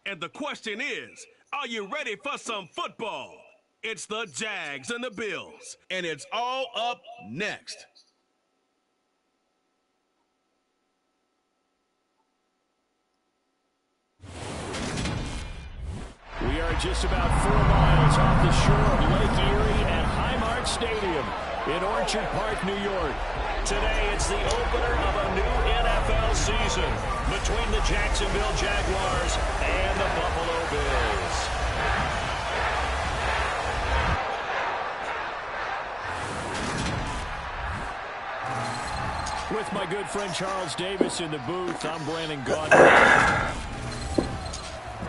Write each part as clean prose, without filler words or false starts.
And the question is, are you ready for some football? It's the Jags and the Bills, and it's all up next. We are just about 4 miles off the shore of Lake Erie at Highmark Stadium in Orchard Park, New York. Today, it's the opener of a new NFL season between the Jacksonville Jaguars and the Buffalo Bills. With my good friend Charles Davis in the booth, I'm Brandon Gaudin.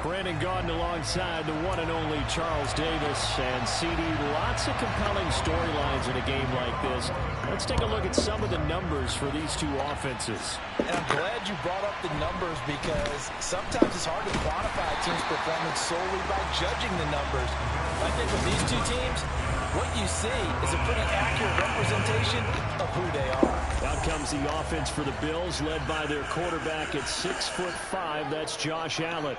Brandon Gaudin alongside the one and only Charles Davis. And CD, lots of compelling storylines in a game like this. Let's take a look at some of the numbers for these two offenses. And I'm glad you brought up the numbers because sometimes it's hard to quantify a team's performance solely by judging the numbers. I think with these two teams, what you see is a pretty accurate representation of who they are. Out comes the offense for the Bills, led by their quarterback at 6'5". That's Josh Allen.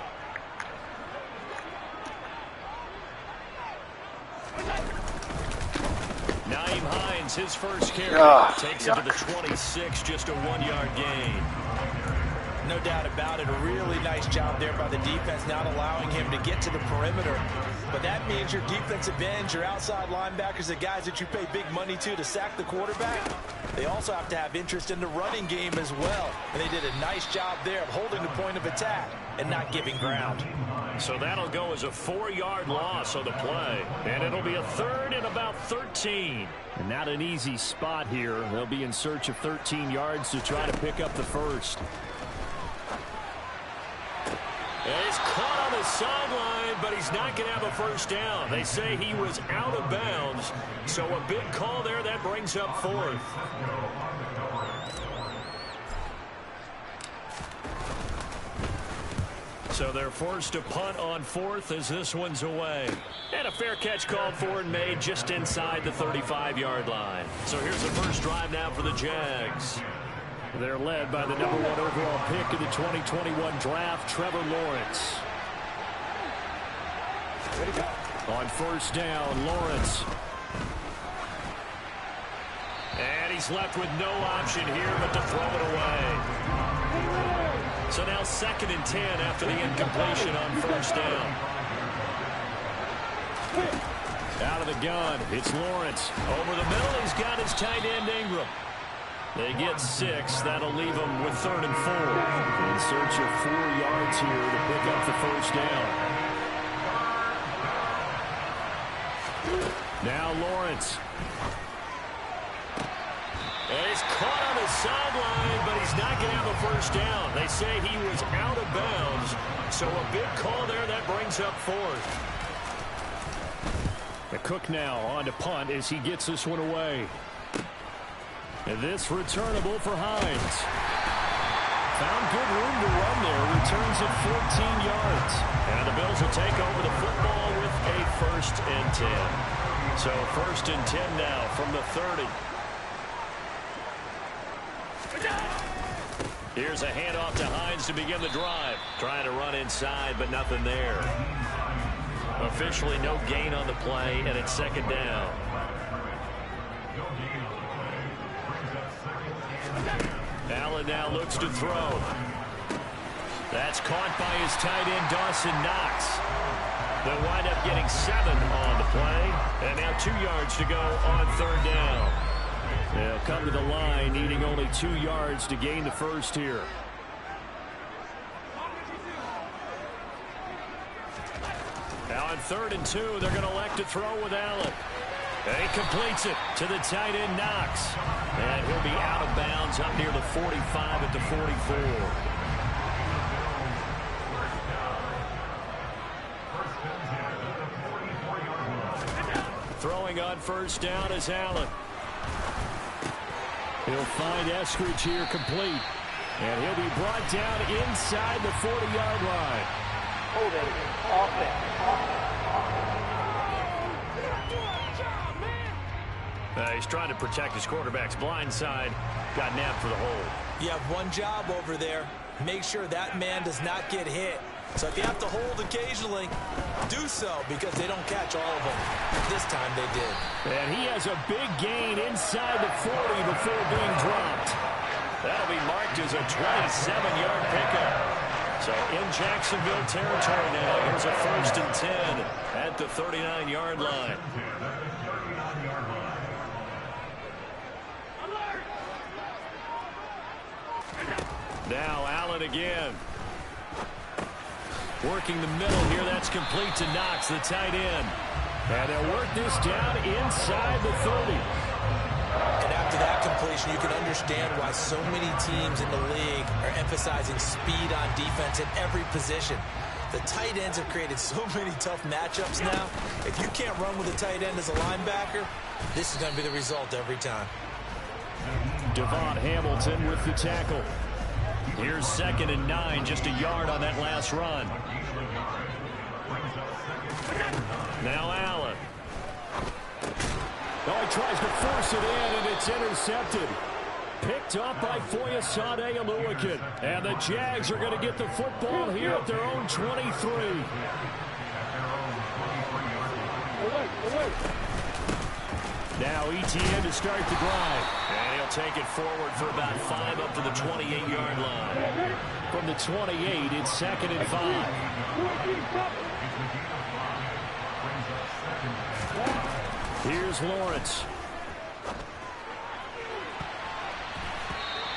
Naeem Hines, his first carry, takes it to the 26, just a 1-yard gain. No doubt about it, a really nice job there by the defense, not allowing him to get to the perimeter. But that means your defensive ends, your outside linebackers, the guys that you pay big money to sack the quarterback, they also have to have interest in the running game as well. And they did a nice job there of holding the point of attack and not giving ground. So that'll go as a 4-yard loss on the play. And it'll be a third and about 13. And not an easy spot here. They'll be in search of 13 yards to try to pick up the first. And he's caught on the sideline, but he's not going to have a first down. They say he was out of bounds. So a big call there that brings up fourth. So they're forced to punt on fourth as this one's away. And a fair catch called for and made just inside the 35-yard line. So here's the first drive now for the Jags. They're led by the #1 overall pick of the 2021 draft, Trevor Lawrence. On first down, Lawrence. And he's left with no option here but to throw it away. So now 2nd and 10 after the incompletion on first down. Out of the gun, it's Lawrence. Over the middle, he's got his tight end Ingram. They get 6. That'll leave them with 3rd and 4. In search of 4 yards here to pick up the first down. Now Lawrence. And he's caught on his sideline, but he's not going to have a first down. They say he was out of bounds. So a big call there that brings up 4th. The Cook now on to punt as he gets this one away. And this returnable for Hines. Found good room to run there. Returns at 14 yards. And the Bills will take over the football with a 1st and 10. So 1st and 10 now from the 30. Here's a handoff to Hines to begin the drive. Trying to run inside, but nothing there. Officially no gain on the play, and it's 2nd down. Allen now looks to throw. That's caught by his tight end, Dawson Knox. They'll wind up getting 7 on the play. And now 2 yards to go on 3rd down. They'll come to the line, needing only 2 yards to gain the first here. Now on 3rd and 2, they're going to elect to throw with Allen. And he completes it to the tight end, Knox. And he'll be out of bounds up near the 45 at the 44. Throwing on first down is Allen. He'll find Eskridge here complete. And he'll be brought down inside the 40-yard line. Holding offense. He's trying to protect his quarterback's blind side. Got nabbed for the hold. You have one job over there. Make sure that man does not get hit. So if you have to hold occasionally, do so, because they don't catch all of them. This time they did. And he has a big gain inside the 40 before being dropped. That'll be marked as a 27-yard pickup. So in Jacksonville territory now, here's a 1st and 10 at the 39-yard line. Now Allen again. Working the middle here. That's complete to Knox, the tight end. And they'll work this down inside the 30. And after that completion, you can understand why so many teams in the league are emphasizing speed on defense in every position. The tight ends have created so many tough matchups now. If you can't run with a tight end as a linebacker, this is going to be the result every time. Devon Hamilton with the tackle. Here's 2nd and 9, just a yard on that last run. Now Allen. Oh, he tries to force it in, and it's intercepted. Picked up by Foyesade Oluwakin. And the Jags are going to get the football here at their own 23. Now ETN to start the drive. And he'll take it forward for about 5 up to the 28-yard line. From the 28, it's 2nd and 5. Here's Lawrence.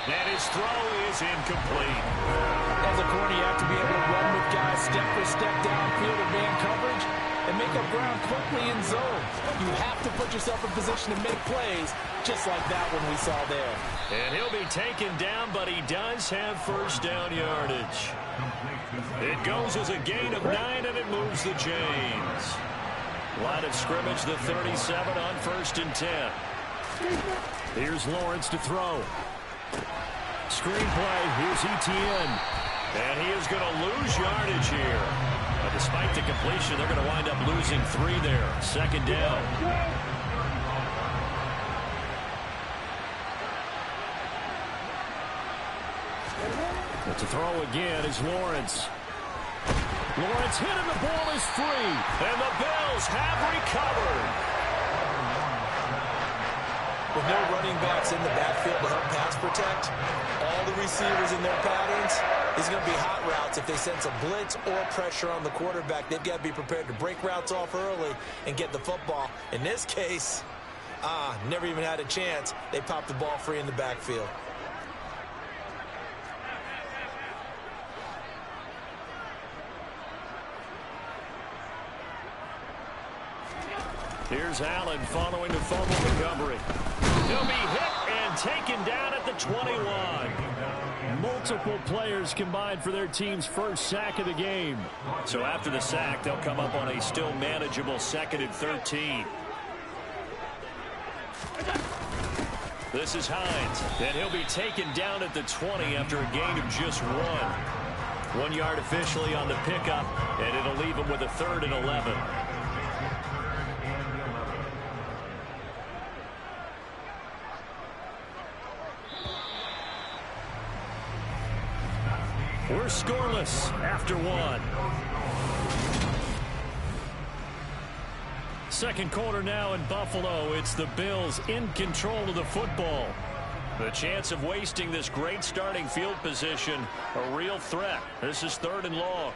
And his throw is incomplete. As a corner, you have to be able to run with guys step for step downfield in man coverage and make up ground quickly in zone. You have to put yourself in position to make plays, just like that one we saw there. And he'll be taken down, but he does have 1st down yardage. It goes as a gain of 9, and it moves the chains. Line of scrimmage, the 37 on 1st and 10. Here's Lawrence to throw. Screenplay, here's ETN. And he is going to lose yardage here. But despite the completion, they're going to wind up losing 3 there. 2nd down. But to throw again is Lawrence. Lawrence hit and the ball is free. And the Bills have recovered. With no running backs in the backfield to help pass protect, all the receivers in their patterns, these are going to be hot routes. If they sense a blitz or pressure on the quarterback, they've got to be prepared to break routes off early and get the football. In this case, never even had a chance. They popped the ball free in the backfield. Here's Allen following the fumble recovery. He'll be hit and taken down at the 21. Multiple players combined for their team's 1st sack of the game. So after the sack, they'll come up on a still manageable 2nd and 13. This is Hines, and he'll be taken down at the 20 after a gain of just 1. 1 yard officially on the pickup, and it'll leave him with a 3rd and 11. We're scoreless after 1. 2nd quarter now in Buffalo. It's the Bills in control of the football. The chance of wasting this great starting field position, a real threat. This is 3rd and long.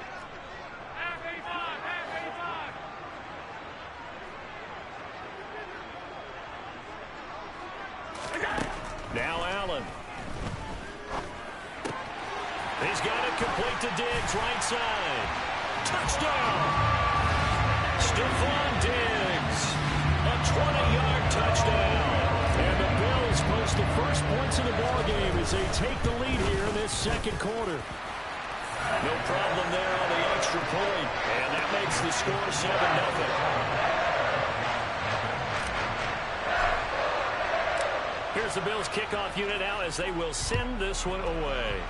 Now Allen. He's got it complete to Diggs, right side. Touchdown! Stephon Diggs, a 20-yard touchdown. And the Bills post the first points of the ballgame as they take the lead here in this 2nd quarter. No problem there on the extra point, and that makes the score 7-0. Here's the Bills kickoff unit out as they will send this one away.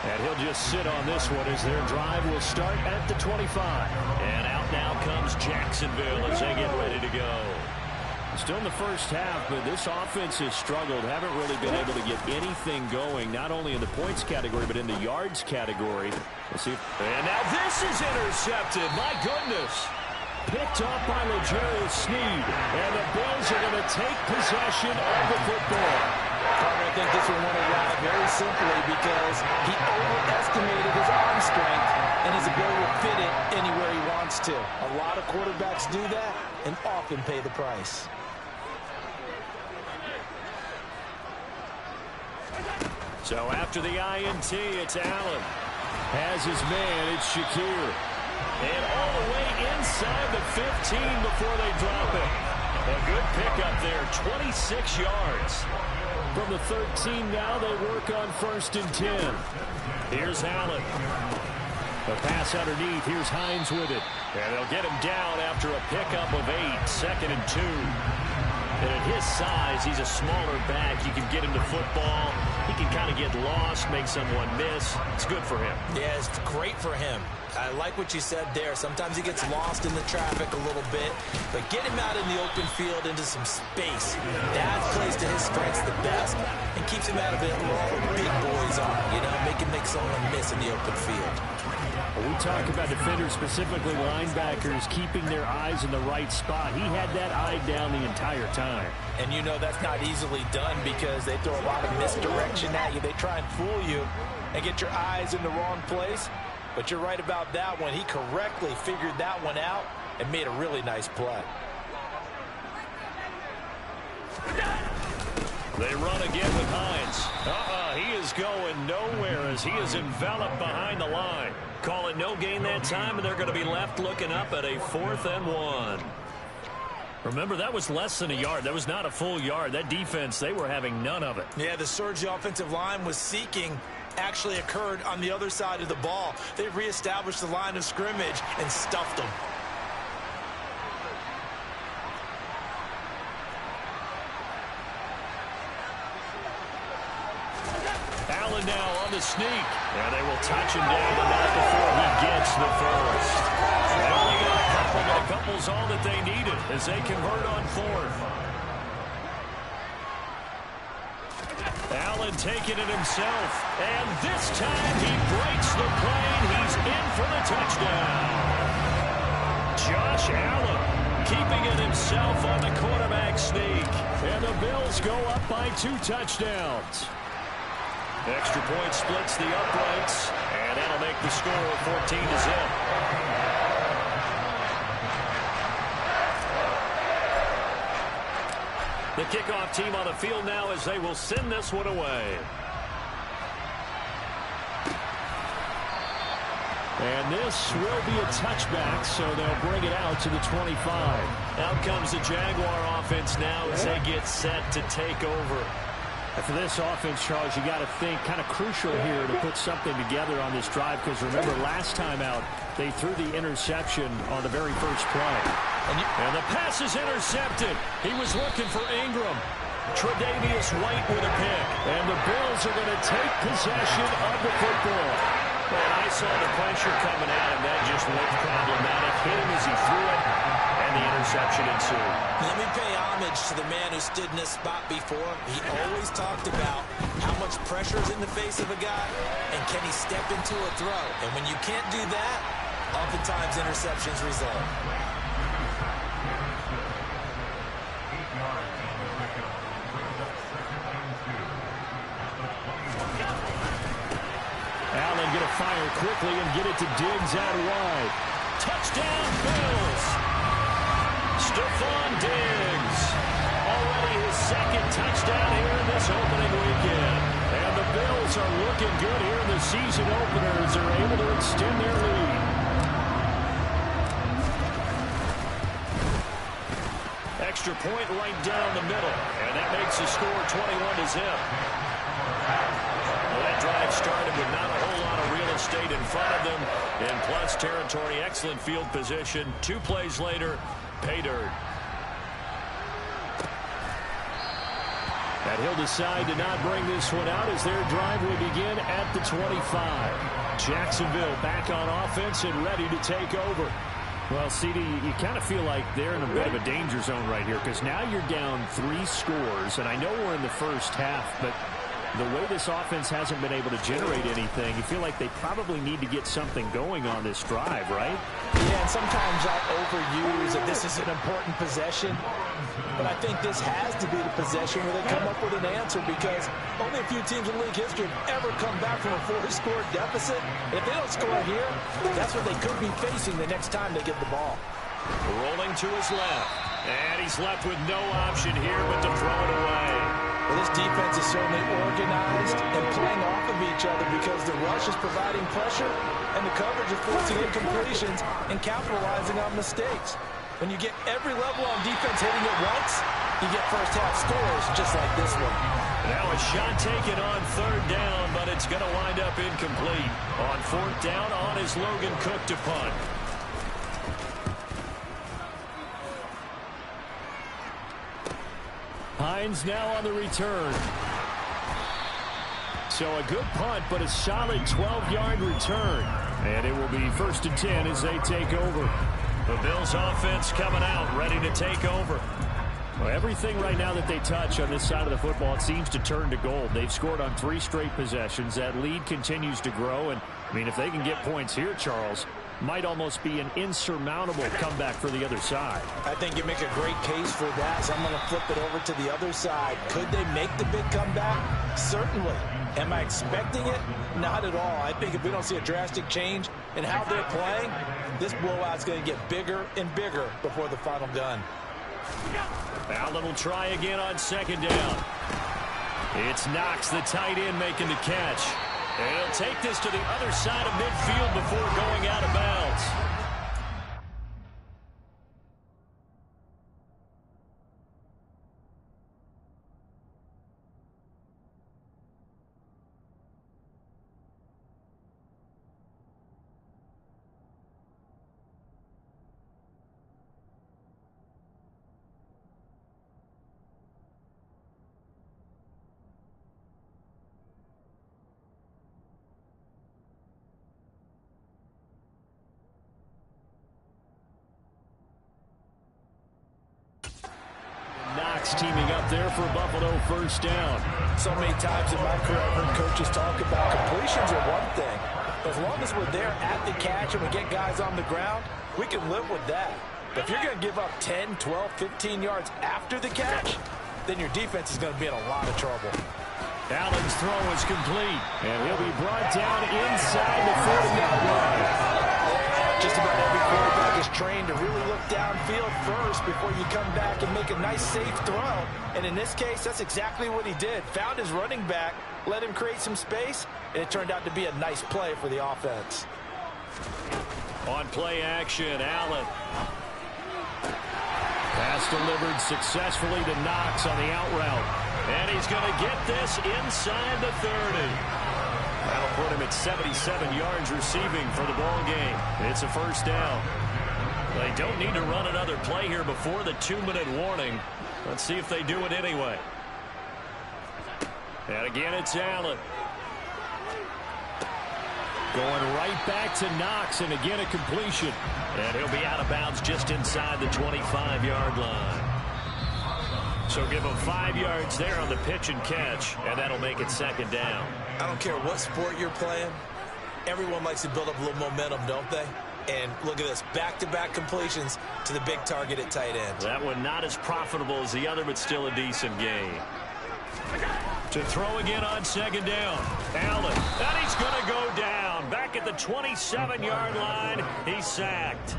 And he'll just sit on this one as their drive will start at the 25. And out now comes Jacksonville as they get ready to go. Still in the first half, but this offense has struggled. Haven't really been able to get anything going, not only in the points category, but in the yards category. We'll see. And now this is intercepted. My goodness. Picked up by L'Jarius Sneed. And the Bills are going to take possession of the football. I think this one went around very simply because he overestimated his arm strength and his ability to fit it anywhere he wants to. A lot of quarterbacks do that and often pay the price. So after the INT, it's Allen. Has his man, it's Shakir. And all the way inside the 15 before they drop it. A good pickup there, 26 yards. From the 13 now, they work on 1st and 10. Here's Allen. A pass underneath. Here's Hines with it. And they'll get him down after a pickup of 8. 2nd and 2. And at his size, he's a smaller back. You can get him to football. He can kind of get lost, make someone miss. It's good for him. Yeah, it's great for him. I like what you said there. Sometimes he gets lost in the traffic a little bit, but get him out in the open field into some space. That plays to his strengths the best and keeps him out of it where all the big boys are, you know, make someone miss in the open field. We talk about defenders, specifically linebackers, keeping their eyes in the right spot. He had that eye down the entire time. And you know that's not easily done because they throw a lot of misdirection at you. They try and fool you and get your eyes in the wrong place. But you're right about that one. He correctly figured that one out and made a really nice play. They run again with Hines. He is going nowhere as he is enveloped behind the line. Call it no gain that time, and they're going to be left looking up at a 4th and 1. Remember, that was less than a yard. That was not a full yard. That defense, they were having none of it. Yeah, the surge the offensive line was seeking actually occurred on the other side of the ball. They reestablished the line of scrimmage and stuffed them. Allen now on the sneak. And they will touch him down, but not before he gets the first. They only got a couple, but a couple's all that they needed as they convert on 4th. Allen taking it himself. And this time he breaks the plane. He's in for the touchdown. Josh Allen keeping it himself on the quarterback sneak. And the Bills go up by 2 touchdowns. Extra point splits the uprights, and that'll make the score 14 to zip. The kickoff team on the field now as they will send this one away. And this will be a touchback, so they'll bring it out to the 25. Out comes the Jaguar offense now as they get set to take over. For this offense, Charles, you got to think kind of crucial here to put something together on this drive because remember last time out they threw the interception on the very first play. And the pass is intercepted. He was looking for Ingram. Tre'Davious White with a pick. And the Bills are going to take possession of the football. And I saw the pressure coming at him. That just looked problematic. Hit him as he threw it, and the interception ensued. Let me pay homage to the man who stood in this spot before. He always talked about how much pressure is in the face of a guy, and can he step into a throw. And when you can't do that, oftentimes interceptions result. Allen going to fire quickly and get it to Diggs out wide. Touchdown, Bills! Stephon Diggs. Already his 2nd touchdown here in this opening weekend. And the Bills are looking good here in the season opener as they're able to extend their lead. Extra point right down the middle. And that makes the score 21 to zip. Well, that drive started with not a whole lot of real estate in front of them. In plus territory, excellent field position. 2 plays later, pay dirt. And he'll decide to not bring this one out as their drive will begin at the 25. Jacksonville back on offense and ready to take over. Well, CD, you kind of feel like they're in a bit of a danger zone right here because now you're down 3 scores, and I know we're in the first half, but the way this offense hasn't been able to generate anything, you feel like they probably need to get something going on this drive, right? Yeah, and sometimes I overuse that this is an important possession, but I think this has to be the possession where they come up with an answer because only a few teams in league history have ever come back from a 4-score deficit. If they don't score here, that's what they could be facing the next time they get the ball. Rolling to his left, and he's left with no option here but to throw it away. Well, this defense is certainly organized and playing off of each other because the rush is providing pressure and the coverage is forcing incompletions and capitalizing on mistakes. When you get every level on defense hitting it once, you get first-half scores just like this one. Now a shot taken on 3rd down, but it's going to wind up incomplete. On 4th down, on is Logan Cook to punt. Hines now on the return. So a good punt, but a solid 12-yard return. And it will be 1st and 10 as they take over. The Bills offense coming out, ready to take over. Well, everything right now that they touch on this side of the football, it seems to turn to gold. They've scored on 3 straight possessions. That lead continues to grow. And, I mean, if they can get points here, Charles, might almost be an insurmountable comeback for the other side. I think you make a great case for that, so I'm going to flip it over to the other side. Could they make the big comeback? Certainly. Am I expecting it? Not at all. I think if we don't see a drastic change in how they're playing, this blowout's going to get bigger and bigger before the final gun. Allen will try again on 2nd down. It's Knox, the tight end, making the catch. And he'll take this to the other side of midfield before going out of bounds. Teaming up there for Buffalo 1st down. So many times in my career, I've heard coaches talk about completions are one thing. As long as we're there at the catch and we get guys on the ground, we can live with that. But if you're going to give up 10, 12, 15 yards after the catch, then your defense is going to be in a lot of trouble. Allen's throw is complete, and he'll be brought down inside the 40-yard line. Just about every quarterback is trained to really look downfield first before you come back and make a nice, safe throw. And in this case, that's exactly what he did. Found his running back, let him create some space, and it turned out to be a nice play for the offense. On play action, Allen. Pass delivered successfully to Knox on the out route. And he's going to get this inside the 30. That'll put him at 77 yards receiving for the ball game. It's a 1st down. They don't need to run another play here before the 2-minute warning. Let's see if they do it anyway. And again, it's Allen. Going right back to Knox, and again a completion. And he'll be out of bounds just inside the 25-yard line. So give him 5 yards there on the pitch and catch, and that'll make it 2nd down. I don't care what sport you're playing. Everyone likes to build up a little momentum, don't they? And look at this, back-to-back completions to the big target at tight end. That one not as profitable as the other, but still a decent gain. To throw again on 2nd down. Allen, and he's going to go down. Back at the 27-yard line, he's sacked.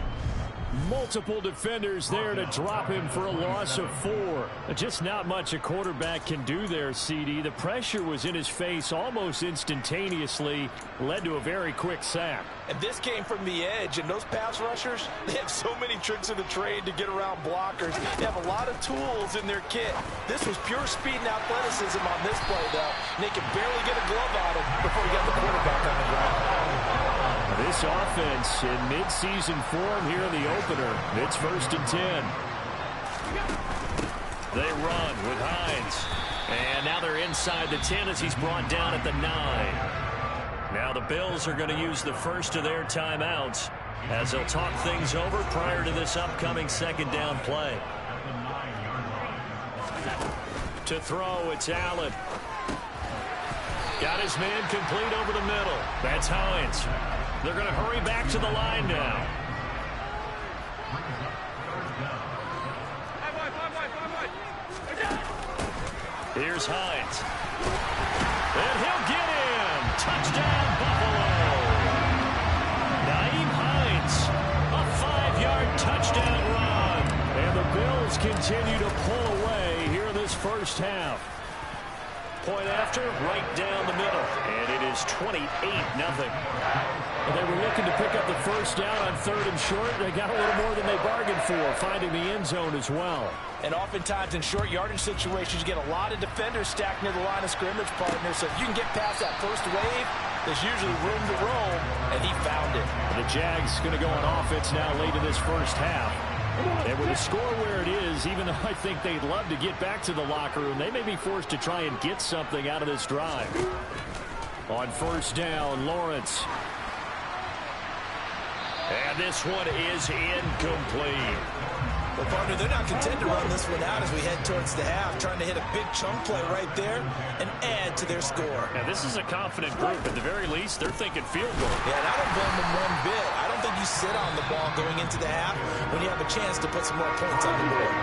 Multiple defenders there to drop him for a loss of 4. Just not much a quarterback can do there, CD. The pressure was in his face almost instantaneously, led to a very quick sack. And this came from the edge, and those pass rushers, they have so many tricks of the trade to get around blockers. They have a lot of tools in their kit. This was pure speed and athleticism on this play, though. And they could barely get a glove on him before he got the quarterback on the ground. This offense in mid-season form here in the opener. It's 1st and 10. They run with Hines. And now they're inside the 10 as he's brought down at the 9. Now the Bills are going to use the first of their timeouts. as they'll talk things over prior to this upcoming second down play. To throw, it's Allen. Got his man complete over the middle. That's Hines. They're going to hurry back to the line now. Here's Hines. And he'll get in. Touchdown, Buffalo. Naeem Hines, a 5-yard touchdown run. And the Bills continue to pull away here in this first half. Point after, right down the middle. And it is 28-0. They were looking to pick up the first down on 3rd and short. They got a little more than they bargained for, finding the end zone as well. And oftentimes in short yardage situations, you get a lot of defenders stacked near the line of scrimmage, partner. So if you can get past that first wave, there's usually room to roll, and he found it. The Jags going to go on offense now late in this first half. And with the score where it is, even though I think they'd love to get back to the locker room, they may be forced to try and get something out of this drive. On first down, Lawrence. And this one is incomplete. Well, partner, they're not content to run this one out as we head towards the half, trying to hit a big chunk play right there and add to their score. Now, this is a confident group. At the very least, they're thinking field goal. Yeah, and I don't blame them one bit. I don't think you sit on the ball going into the half when you have a chance to put some more points on the board.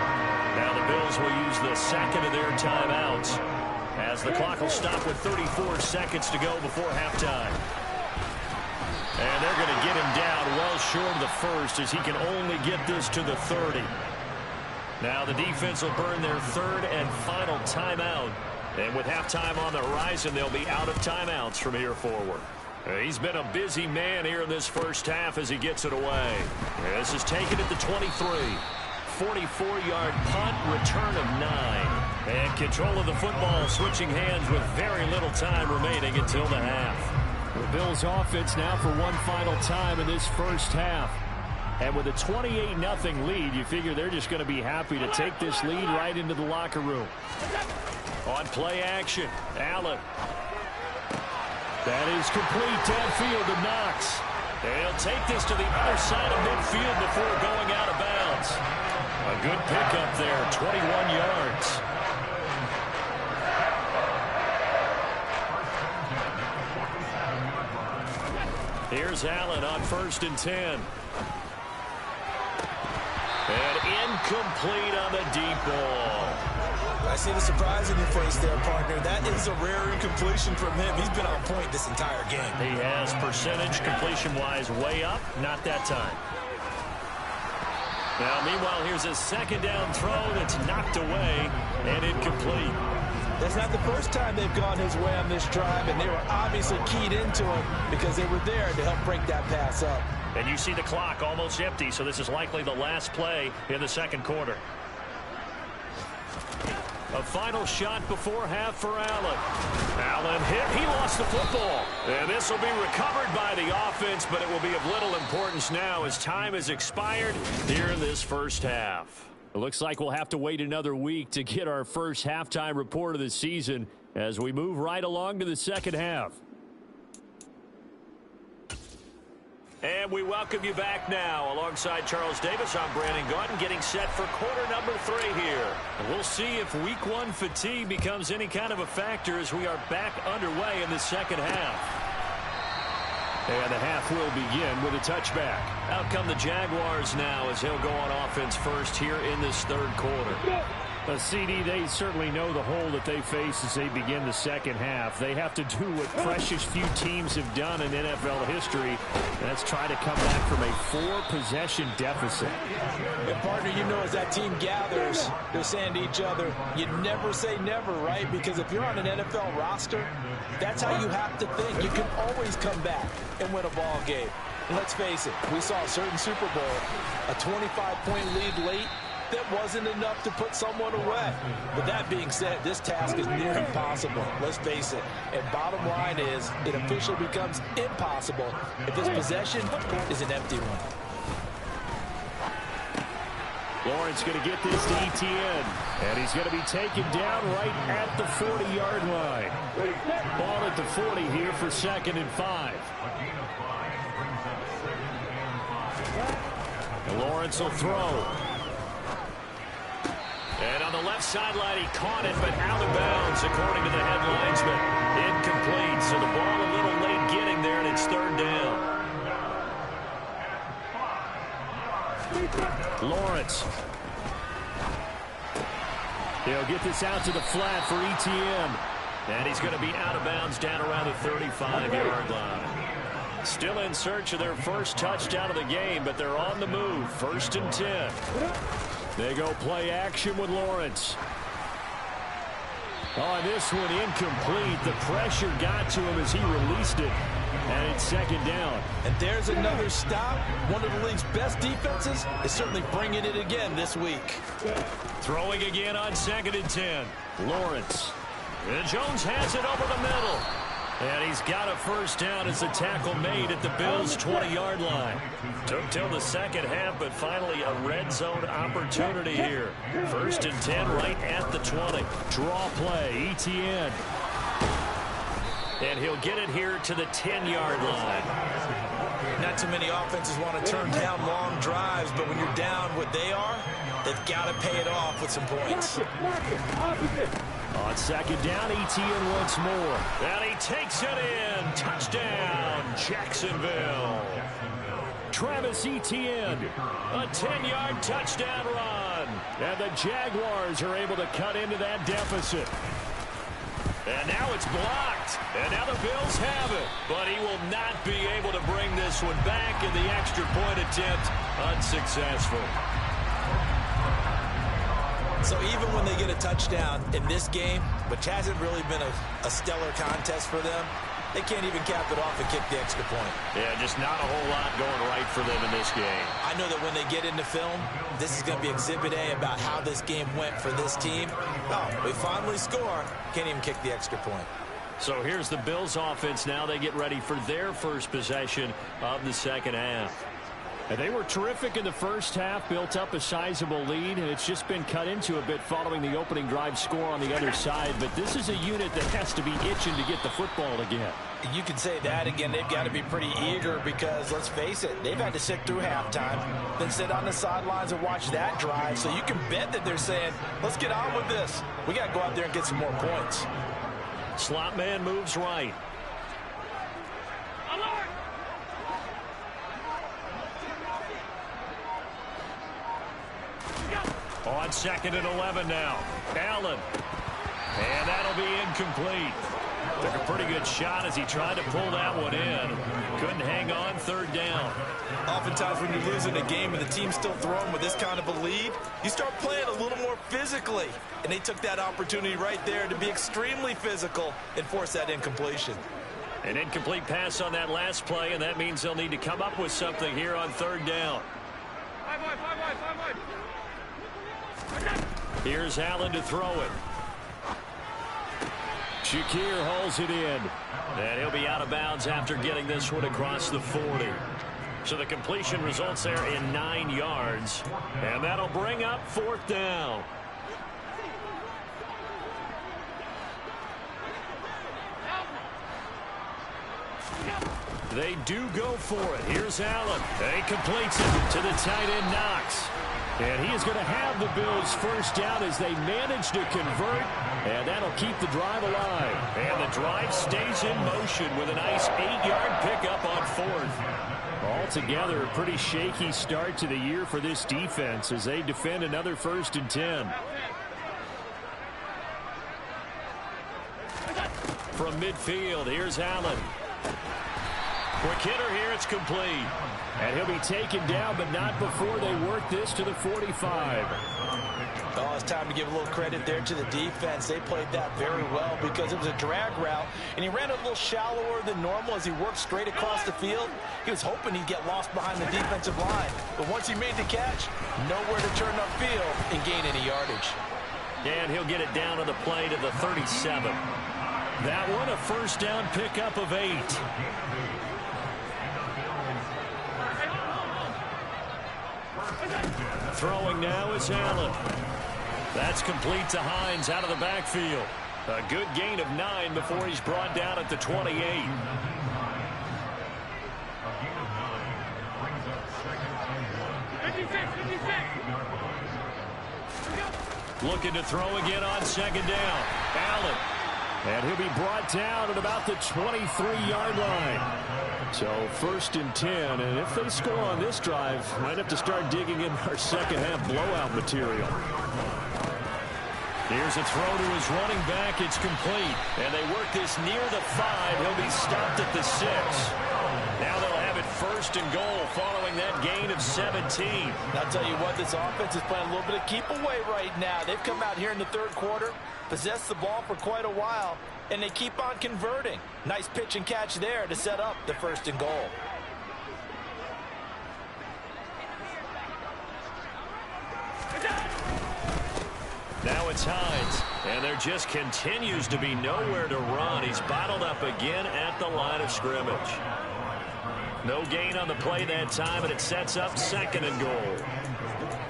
Now the Bills will use the second of their timeouts as the clock will stop with 34 seconds to go before halftime. And they're going to get him down well short of the first as he can only get this to the 30. Now the defense will burn their 3rd and final timeout. And with halftime on the horizon, they'll be out of timeouts from here forward. He's been a busy man here in this first half as he gets it away. This is taken at the 23. 44-yard punt, return of 9. And control of the football switching hands with very little time remaining until the half. The Bills offense now for one final time in this first half. And with a 28-0 lead, you figure they're just going to be happy to take this lead right into the locker room. On play action, Allen. That is complete downfield to Knox. They'll take this to the other side of midfield before going out of bounds. A good pickup there, 21 yards. Here's Allen on 1st and 10. And incomplete on the deep ball. I see the surprise in your face there, partner. That is a rare incompletion from him. He's been on point this entire game. He has percentage completion-wise way up. Not that time. Now, meanwhile, here's a second down throw that's knocked away and incomplete. That's not the first time they've gone his way on this drive, and they were obviously keyed into it because they were there to help break that pass up. And you see the clock almost empty, so this is likely the last play in the second quarter. A final shot before half for Allen. Allen hit. He lost the football. And this will be recovered by the offense, but it will be of little importance now as time has expired here in this first half. It looks like we'll have to wait another week to get our first halftime report of the season as we move right along to the second half. And we welcome you back now. Alongside Charles Davis, I'm Brandon Gaudin, getting set for quarter number 3 here. And we'll see if week 1 fatigue becomes any kind of a factor as we are back underway in the second half. And the half will begin with a touchback. Out come the Jaguars now as they'll go on offense first here in this third quarter. CD, they certainly know the hole that they face as they begin the second half. They have to do what precious few teams have done in NFL history, and that's try to come back from a 4-possession deficit. And partner, you know, as that team gathers, they're saying to each other, you never say never, right? Because if you're on an NFL roster, that's how you have to think. You can always come back and win a ball game. And let's face it, we saw a certain Super Bowl, a 25-point lead late, that wasn't enough to put someone away. But that being said, this task is near impossible. Let's face it. And bottom line is, it officially becomes impossible if this possession is an empty one. Lawrence going to get this to Etienne. And he's going to be taken down right at the 40-yard line. Ball at the 40 here for 2nd and 5. And Lawrence will throw. And on the left sideline, he caught it, but out of bounds, according to the head linesman. Incomplete, so the ball a little late getting there, and it's third down. Lawrence. He'll get this out to the flat for ETN. And he's going to be out of bounds down around the 35-yard line. Still in search of their first touchdown of the game, but they're on the move. 1st and 10. They go play action with Lawrence. On this one, incomplete. The pressure got to him as he released it. And it's 2nd down. And there's another stop. One of the league's best defenses is certainly bringing it again this week. Throwing again on 2nd and 10. Lawrence. And Jones has it over the middle. And he's got a first down as the tackle made at the Bills' 20-yard line. Took till the second half, but finally a red zone opportunity here. 1st and 10 right at the 20. Draw play, ETN. And he'll get it here to the 10-yard line. Not too many offenses want to turn down long drives, but when you're down what they are, they've got to pay it off with some points. On 2nd down, ETN once more. And he takes it in. Touchdown, Jacksonville. Travis Etienne, a 10-yard touchdown run. And the Jaguars are able to cut into that deficit. And now it's blocked. And now the Bills have it. But he will not be able to bring this one back, in the extra point attempt unsuccessful. So even when they get a touchdown in this game, which hasn't really been a stellar contest for them, they can't even cap it off and kick the extra point. Yeah, just not a whole lot going right for them in this game. I know that when they get into film, this is going to be Exhibit A about how this game went for this team. Oh, we finally score. Can't even kick the extra point. So here's the Bills offense now. They get ready for their first possession of the second half. And they were terrific in the first half, built up a sizable lead, and it's just been cut into a bit following the opening drive score on the other side. But this is a unit that has to be itching to get the football again. You can say that again. They've got to be pretty eager because, let's face it, they've had to sit through halftime, then sit on the sidelines and watch that drive. So you can bet that they're saying, let's get on with this. We got to go out there and get some more points. Slot man moves right. On 2nd and 11 now. Allen. And that'll be incomplete. Took a pretty good shot as he tried to pull that one in. Couldn't hang on. 3rd down. Oftentimes when you're losing a game and the team's still throwing with this kind of a lead, you start playing a little more physically. And they took that opportunity right there to be extremely physical and force that incompletion. An incomplete pass on that last play, and that means they'll need to come up with something here on 3rd down. Here's Allen to throw it. Shakir holds it in. And he'll be out of bounds after getting this one across the 40. So the completion results there in 9 yards. And that'll bring up 4th down. They do go for it. Here's Allen. And he completes it to the tight end Knox. And he is going to have the Bills' first down as they manage to convert. And that'll keep the drive alive. And the drive stays in motion with a nice 8-yard pickup on 4th. Altogether, a pretty shaky start to the year for this defense as they defend another 1st and 10. From midfield, here's Allen. Quick hitter here, it's complete. And he'll be taken down, but not before they work this to the 45. Oh, it's time to give a little credit there to the defense. They played that very well because it was a drag route, and he ran a little shallower than normal as he worked straight across the field. He was hoping he'd get lost behind the defensive line. But once he made the catch, nowhere to turn upfield and gain any yardage. And he'll get it down to the play to the 37. That one, a first down pickup of 8. Throwing now is Allen. That's complete to Hines out of the backfield. A good gain of 9 before he's brought down at the 28. Looking to throw again on second down. Allen. And he'll be brought down at about the 23-yard line. So 1st and 10, and if they score on this drive, might have to start digging in our second half blowout material. Here's a throw to his running back. It's complete. And they work this near the 5. He'll be stopped at the 6. Now they'll have it 1st and goal following that gain of 17. I'll tell you what, this offense is playing a little bit of keep away right now. They've come out here in the 3rd quarter, possessed the ball for quite a while, and they keep on converting. Nice pitch and catch there to set up the 1st and goal. Now it's Hines, and there just continues to be nowhere to run. He's bottled up again at the line of scrimmage. No gain on the play that time, and it sets up 2nd and goal.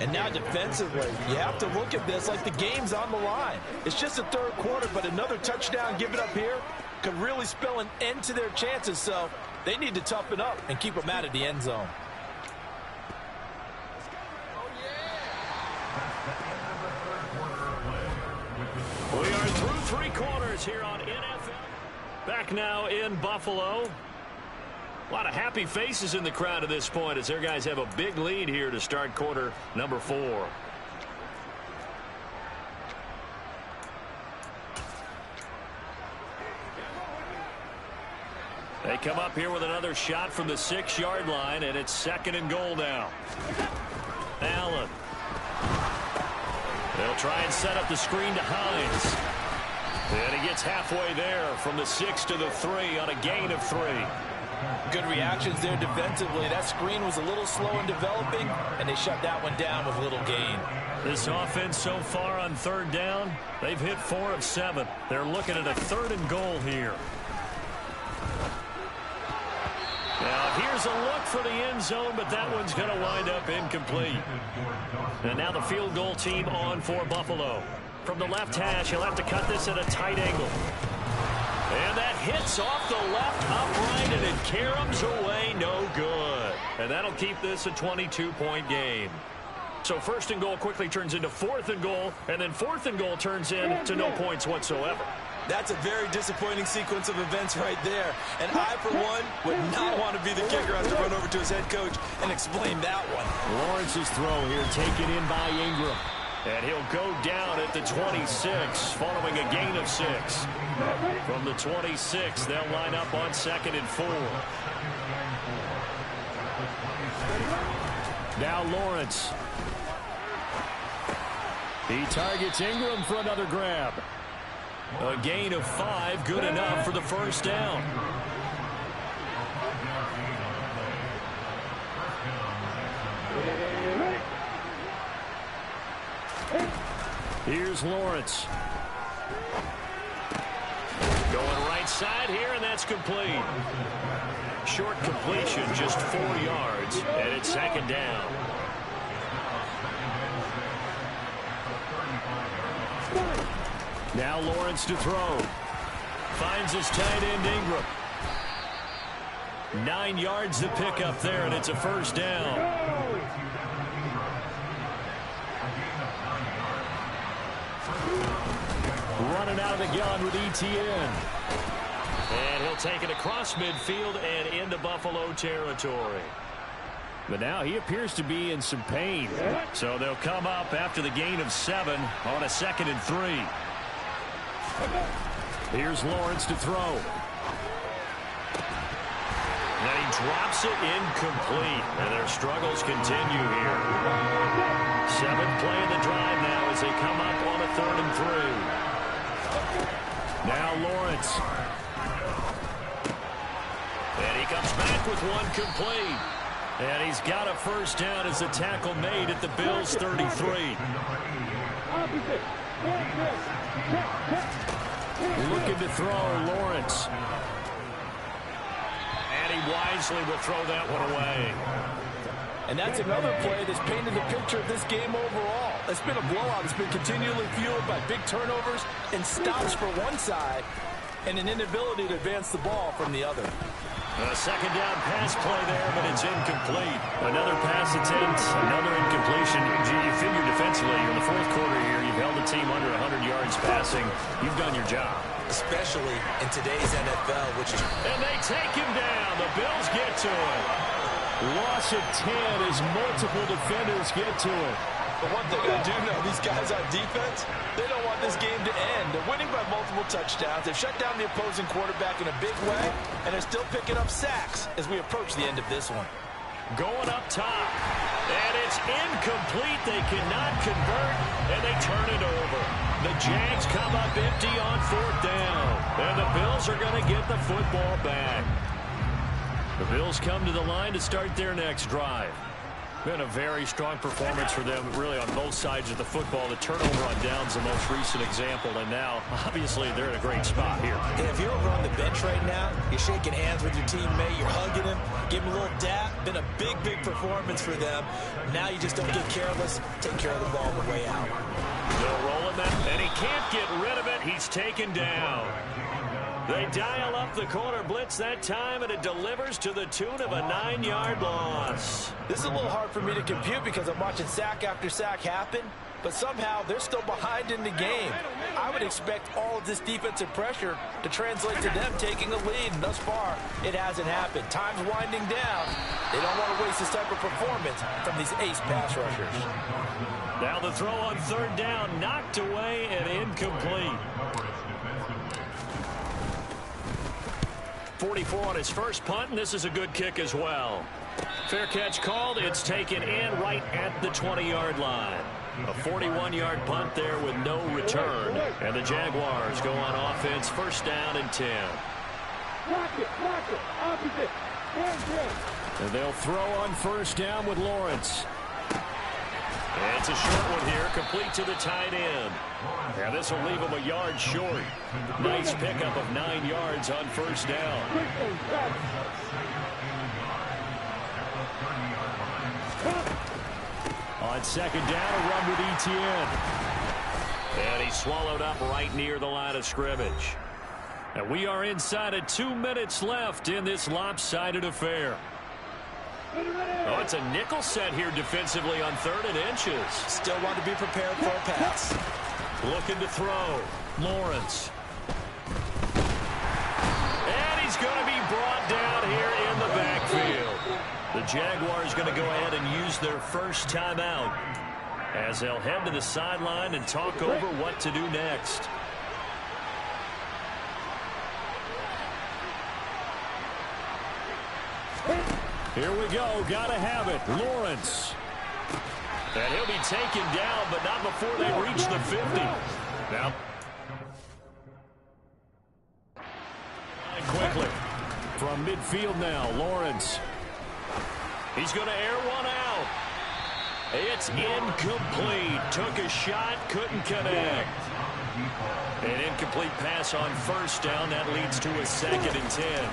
And now defensively, you have to look at this like the game's on the line. It's just the 3rd quarter, but another touchdown given up here could really spell an end to their chances, so they need to toughen up and keep them out of the end zone. We are through 3 quarters here on NFL. Back now in Buffalo. A lot of happy faces in the crowd at this point as their guys have a big lead here to start quarter number 4. They come up here with another shot from the 6-yard line, and it's 2nd and goal now. Allen. They'll try and set up the screen to Hines. And he gets halfway there from the 6 to the 3 on a gain of 3. Good reactions there defensively. That screen was a little slow in developing, and they shut that one down with little gain. This offense so far on 3rd down, they've hit 4 of 7. They're looking at a 3rd and goal here. Now here's a look for the end zone, but that one's going to wind up incomplete. And now the field goal team on for Buffalo. From the left hash, he'll have to cut this at a tight angle. And that hits off the left upright, and it caroms away, no good. And that'll keep this a 22-point game. So 1st and goal quickly turns into 4th and goal, and then 4th and goal turns into no points whatsoever. That's a very disappointing sequence of events right there. And I, for one, would not want to be the kicker after run over to his head coach and explain that one. Lawrence's throw here taken in by Ingram. And he'll go down at the 26 following a gain of 6. From the 26, they'll line up on 2nd and 4. Now Lawrence. He targets Ingram for another grab. A gain of 5, good enough for the 1st down. Here's Lawrence. Going right side here, and that's complete. Short completion, just 4 yards, and it's 2nd down. Now Lawrence to throw. Finds his tight end Ingram. 9 yards to pick up there, and it's a 1st down. Running out of the gun with ETN. And he'll take it across midfield and into Buffalo territory. But now he appears to be in some pain. So they'll come up after the gain of 7 on a 2nd and 3. Here's Lawrence to throw. And he drops it incomplete. And their struggles continue here. 7th play of the drive now as they come up on a 3rd and 3. Now Lawrence. And he comes back with one complete. And he's got a 1st down as the tackle made at the Bills' 33. Looking to throw, Lawrence. And he wisely will throw that one away. And that's another play that's painted the picture of this game overall. It's been a blowout. It's been continually fueled by big turnovers and stops for one side and an inability to advance the ball from the other. A second down pass play there, but it's incomplete. Another pass attempt, another incompletion. You figure defensively in the fourth quarter here, you've held the team under 100 yards passing. You've done your job. Especially in today's NFL, which is... And they take him down. The Bills get to it. Loss of 10 as multiple defenders get to it. But one thing I do know, these guys on defense, they don't want this game to end. They're winning by multiple touchdowns. They've shut down the opposing quarterback in a big way, and they're still picking up sacks as we approach the end of this one. Going up top, and it's incomplete. They cannot convert, and they turn it over. The Jags come up empty on fourth down, and the Bills are going to get the football back. The Bills come to the line to start their next drive. Been a very strong performance for them, really, on both sides of the football. The turnover on downs, the most recent example, and now, obviously, they're in a great spot here. Yeah, if you're over on the bench right now, you're shaking hands with your teammate, you're hugging him, give him a little dap. Been a big, big performance for them. Now you just don't get careless. Take care of the ball on the way out. They'll roll him, and he can't get rid of it. He's taken down. They dial up the corner blitz that time, and it delivers to the tune of a 9-yard loss. This is a little hard for me to compute because I'm watching sack after sack happen, but somehow they're still behind in the game. I would expect all of this defensive pressure to translate to them taking a lead, and thus far, it hasn't happened. Time's winding down. They don't want to waste this type of performance from these ace pass rushers. Now the throw on third down, knocked away and incomplete. 44 on his first punt, and this is a good kick as well. Fair catch called. It's taken in right at the 20-yard line. A 41-yard punt there with no return. And the Jaguars go on offense, first down and 10. And they'll throw on first down with Lawrence. And it's a short one here, complete to the tight end. Now this will leave him a yard short. Nice pickup of 9 yards on first down. On second down, a run with Etienne. And he's swallowed up right near the line of scrimmage. And we are inside of 2 minutes left in this lopsided affair. Oh, it's a nickel set here defensively on 3rd and inches. Still want to be prepared for a pass. Looking to throw. Lawrence. And he's going to be brought down here in the backfield. The Jaguars going to go ahead and use their first timeout as they'll head to the sideline and talk over what to do next. Here we go. Got to have it. Lawrence. And he'll be taken down, but not before they reach the 50. Now. Quickly. From midfield now, Lawrence. He's going to air one out. It's incomplete. Took a shot, couldn't connect. An incomplete pass on first down. That leads to a 2nd and 10.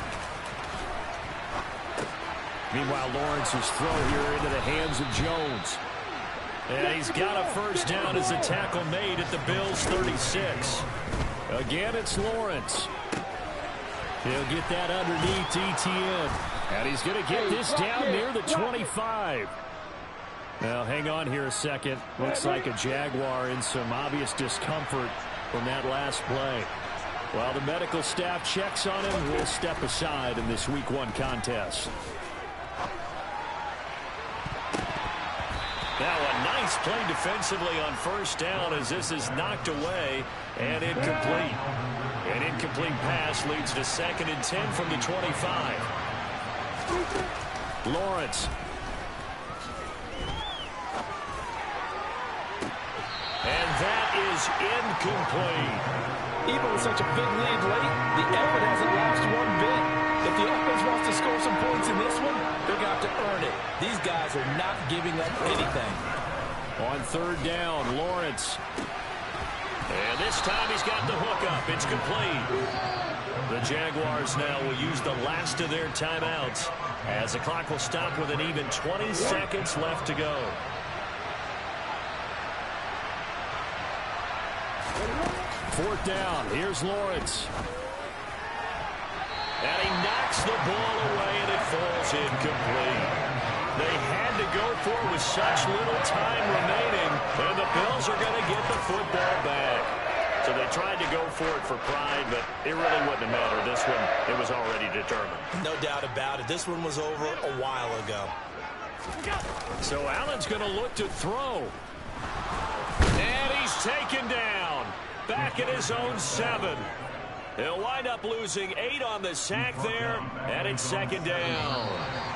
Meanwhile, Lawrence's throw here into the hands of Jones. And he's got a first down as a tackle made at the Bills' 36. Again, it's Lawrence. He'll get that underneath Etienne. And he's going to get this down near the 25. Now, hang on here a second. Looks like a Jaguar in some obvious discomfort from that last play. While the medical staff checks on him, we'll step aside in this Week 1 contest. Now a nice play defensively on first down as this is knocked away and incomplete. An incomplete pass leads to 2nd and 10 from the 25. Lawrence. And that is incomplete. Even with such a big lead late, the effort hasn't lasted one bit. If the offense wants to score some points in this one, they're going to have to earn it. These guys are not giving up anything. On third down, Lawrence. And this time he's got the hook up. It's complete. The Jaguars now will use the last of their timeouts as the clock will stop with an even 20 seconds left to go. Fourth down. Here's Lawrence. And he knocks the ball away, and it falls incomplete. They had to go for it with such little time remaining, and the Bills are going to get the football back. So they tried to go for it for pride, but it really wouldn't have mattered. This one, it was already determined. No doubt about it. This one was over a while ago. So Allen's going to look to throw. And he's taken down. Back at his own 7. He'll wind up losing 8 on the sack there, and it's second down.